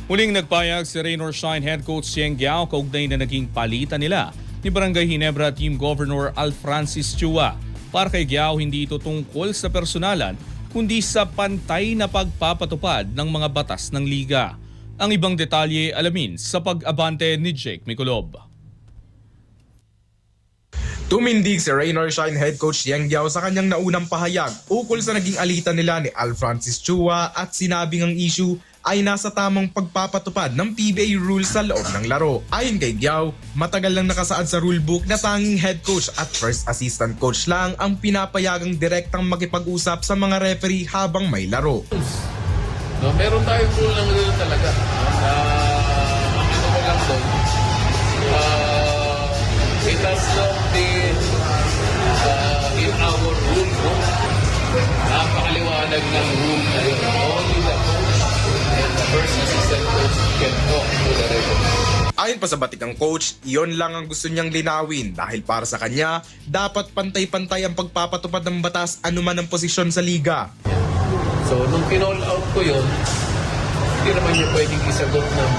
Muling nagpayag si Rain or Shine head coach Cheng Giao kaugnay na naging palitan nila ni Barangay Ginebra Team Governor Al Francis Chua. Para kay Giao, hindi ito tungkol sa personalan kundi sa pantay na pagpapatupad ng mga batas ng liga. Ang ibang detalye alamin sa pag-abante ni Jake Miculob. Tumindig si Rain or Shine head coach Cheng Giao sa kanyang naunang pahayag ukol sa naging alitan nila ni Al Francis Chua at sinabing ang issue ay nasa tamang pagpapatupad ng PBA rules sa loob ng laro. Ayon kay Giao, matagal lang nakasaad sa rulebook na tanging head coach at first assistant coach lang ang pinapayagang direktang makipag-usap sa mga referee habang may laro. No, meron tayong rule ng rule talaga. Na ano ko lang doon, it has not been in our rule book. Napakaliwanag ng rule na yun. Only the coach and the first assistant coach can talk to the referee. Ayon pa sa batikang coach, iyon lang ang gusto niyang linawin dahil para sa kanya, dapat pantay-pantay ang pagpapatupad ng batas anuman ang posisyon sa liga. So, nung kinall out ko yun, hindi naman niya pwedeng isagot ng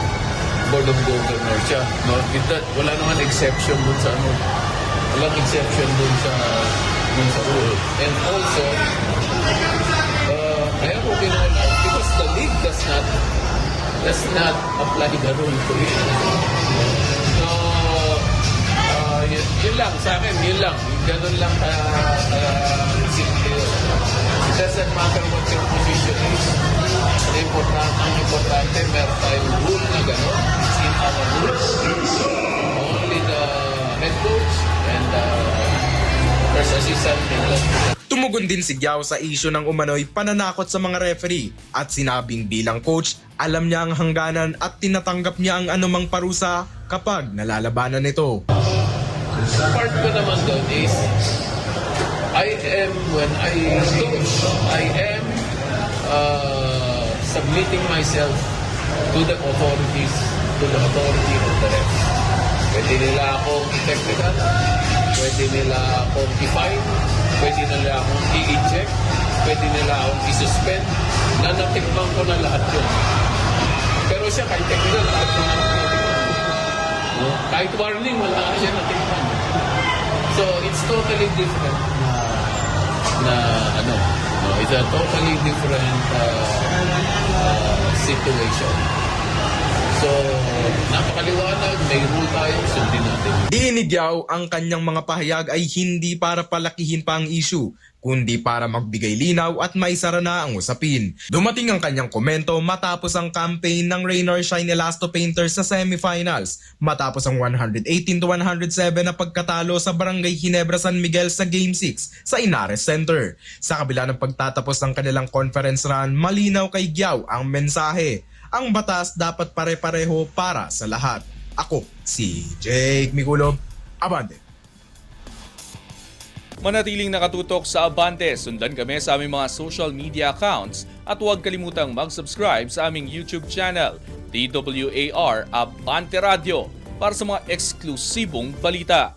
Board of Governors siya. No? With that, wala naman exception dun sa ano. Walang exception dun sa rule. And also, kaya ko kinall out because the league does not apply the rule to it. So, yun lang sa akin, yun lang. Ganun lang simple yun. It doesn't matter what your position is. Ang importante, meron tayong rule na gano'n. It's in our rules. Only the head coach and the first assistant can talk to them. Tumugon din si Giao sa issue ng umano'y pananakot sa mga referee at sinabing bilang coach, alam niya ang hangganan at tinatanggap niya ang anumang parusa kapag nalalabanan ito. Part ko naman doon is, when I coach, I am submitting myself to the authorities, to the authority of the ref. Pwede nila akong i-technical, pwede nila akong i-fine, pwede nila akong i-eject, pwede nila akong i-suspend, na natikman ko na lahat yun. Pero siya, kahit technical, lahat ko na natikman. No? Kahit warning, wala ka siya natikman. So, it's totally different it's a totally different situation. So, napakaliwanag, may rule tayo, sundin natin. Dinig Giao ang kanyang mga pahayag ay hindi para palakihin pa ang issue, kundi para magbigay linaw at maisara na ang usapin. Dumating ang kanyang komento matapos ang campaign ng Rain or Shine Elasto Painters sa semifinals, matapos ang 118-107 na pagkatalo sa Barangay Ginebra San Miguel sa Game 6 sa Inares Center. Sa kabila ng pagtatapos ng kanilang conference run, malinaw kay Giao ang mensahe. Ang batas dapat pare-pareho para sa lahat. Ako, si Jake Miculob, Abante. Manatiling nakatutok sa Abante, sundan kami sa aming mga social media accounts at huwag kalimutang mag-subscribe sa aming YouTube channel, DWAR Abante Radio, para sa mga eksklusibong balita.